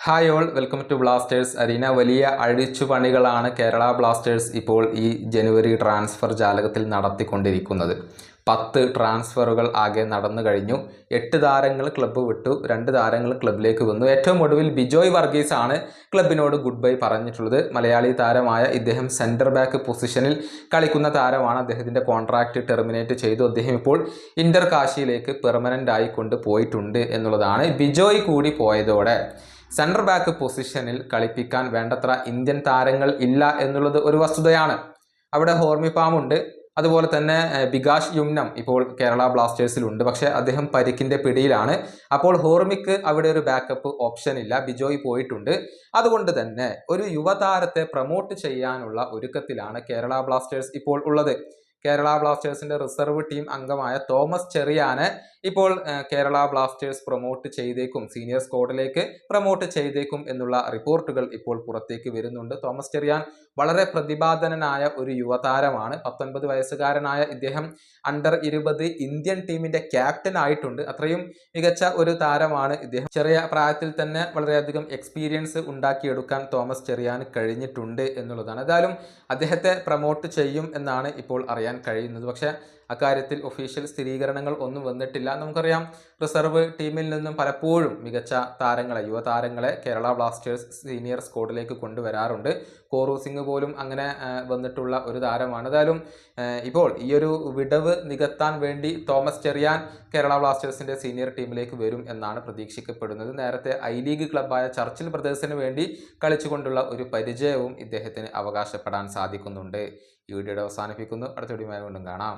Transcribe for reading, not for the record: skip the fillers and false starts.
Hi all, welcome to Blasters arena. വലിയ അഴിച്ചുപണികളാണ് Kerala Blasters ഇപ്പോൾ ഈ ജനുവരി ട്രാൻസ്ഫർ ജാലകത്തിൽ നടത്തിക്കൊണ്ടിരിക്കുന്നത്. 10 ട്രാൻസ്ഫറുകൾ ആകെ നടന്നു കഴിഞ്ഞു. 8 താരങ്ങൾ ക്ലബ്ബ് വിട്ടു, 2 താരങ്ങൾ ക്ലബിലേക്ക് വന്നു. ഏറ്റവും ഒടുവിൽ ബിജോയ് വർഗീസ് ആണ് ക്ലബിനോട് ഗുഡ് ബൈ പറഞ്ഞിട്ടുള്ളത്. മലയാളി താരമായ ഇദ്ദേഹം സെൻറ്റർ ബാക്ക് പൊസിഷനിൽ കളിക്കുന്ന താരമാണ്. അദ്ദേഹത്തിൻ്റെ കോൺട്രാക്റ്റ് ടെർമിനേറ്റ് ചെയ്തു. അദ്ദേഹം ഇപ്പോൾ ഇന്റർ കാശിയിലേക്ക് പെർമനൻ്റ് ആയി കൊണ്ടുപോയിട്ടുണ്ട് എന്നുള്ളതാണ്. ബിജോയ് കൂടി പോയതോടെ സെൻട്രൽ ബാക്ക് പൊസിഷനിൽ കളിപ്പിക്കാൻ വേണ്ടത്ര ഇന്ത്യൻ താരങ്ങൾ ഇല്ല എന്നുള്ളത് ഒരു വസ്തുതയാണ്. അവിടെ ഹോർമിപ്പാമുണ്ട്, അതുപോലെ തന്നെ ബികാഷ് യുംനം ഇപ്പോൾ കേരള ബ്ലാസ്റ്റേഴ്സിലുണ്ട്. പക്ഷേ അദ്ദേഹം പരിക്കിൻ്റെ പിടിയിലാണ്. അപ്പോൾ ഹോർമിക്ക് അവിടെ ഒരു ബാക്കപ്പ് ഓപ്ഷൻ ഇല്ല. ബിജോയ് പോയിട്ടുണ്ട്. അതുകൊണ്ട് തന്നെ ഒരു യുവതാരത്തെ പ്രൊമോട്ട് ചെയ്യാനുള്ള ഒരുക്കത്തിലാണ് കേരള ബ്ലാസ്റ്റേഴ്സ് ഇപ്പോൾ ഉള്ളത്. കേരള ബ്ലാസ്റ്റേഴ്സിന്റെ റിസർവ് ടീം അംഗമായ തോമസ് ചെറിയാനെ ഇപ്പോൾ കേരള ബ്ലാസ്റ്റേഴ്സ് പ്രൊമോട്ട് ചെയ്തേക്കും, സീനിയർ സ്ക്വാഡിലേക്ക് പ്രൊമോട്ട് ചെയ്തേക്കും എന്നുള്ള റിപ്പോർട്ടുകൾ ഇപ്പോൾ പുറത്തേക്ക് വരുന്നുണ്ട്. തോമസ് ചെറിയാൻ വളരെ പ്രതിഭാധനനായ ഒരു യുവതാരമാണ്. 19 വയസ്സുകാരനായ ഇദ്ദേഹം അണ്ടർ 20 ഇന്ത്യൻ ടീമിന്റെ ക്യാപ്റ്റൻ ആയിട്ടുണ്ട്. അത്രയും മികച്ച ഒരു താരമാണ് ഇദ്ദേഹം. ചെറിയ പ്രായത്തിൽ തന്നെ വളരെയധികം എക്സ്പീരിയൻസ് ഉണ്ടാക്കിയെടുക്കാൻ തോമസ് ചെറിയാന് കഴിഞ്ഞിട്ടുണ്ട് എന്നുള്ളതാണ്. ഏതായാലും അദ്ദേഹത്തെ പ്രൊമോട്ട് ചെയ്യും എന്നാണ് ഇപ്പോൾ അറിയാൻ കഴിയുന്നത്. പക്ഷേ അക്കാര്യത്തിൽ ഒഫീഷ്യൽ സ്ഥിരീകരണങ്ങൾ ഒന്നും വന്നിട്ടില്ല. നമുക്കറിയാം, റിസർവ് ടീമിൽ നിന്നും പലപ്പോഴും മികച്ച താരങ്ങളെ, യുവതാരങ്ങളെ കേരള ബ്ലാസ്റ്റേഴ്സ് സീനിയർ സ്ക്വാഡിലേക്ക് കൊണ്ടുവരാറുണ്ട്. കോറു സിംഗ് പോലും അങ്ങനെ വന്നിട്ടുള്ള ഒരു താരമാണ്. ഏതായാലും ഇപ്പോൾ ഈ ഒരു വിടവ് നികത്താൻ വേണ്ടി തോമസ് ചെറിയാൻ കേരള ബ്ലാസ്റ്റേഴ്സിന്റെ സീനിയർ ടീമിലേക്ക് വരും എന്നാണ് പ്രതീക്ഷിക്കപ്പെടുന്നത്. നേരത്തെ ഐ ലീഗ് ക്ലബ്ബായ ചർച്ചിൽ ബ്രദേഴ്സിന് വേണ്ടി കളിച്ചുകൊണ്ടുള്ള ഒരു പരിചയവും ഇദ്ദേഹത്തിന് അവകാശപ്പെടാൻ സാധിക്കുന്നുണ്ട്. ഈ വീഡിയോയുടെ അവസാനിപ്പിക്കുന്നു. അടുത്ത വീഡിയോയുമായി വീണ്ടും കാണാം.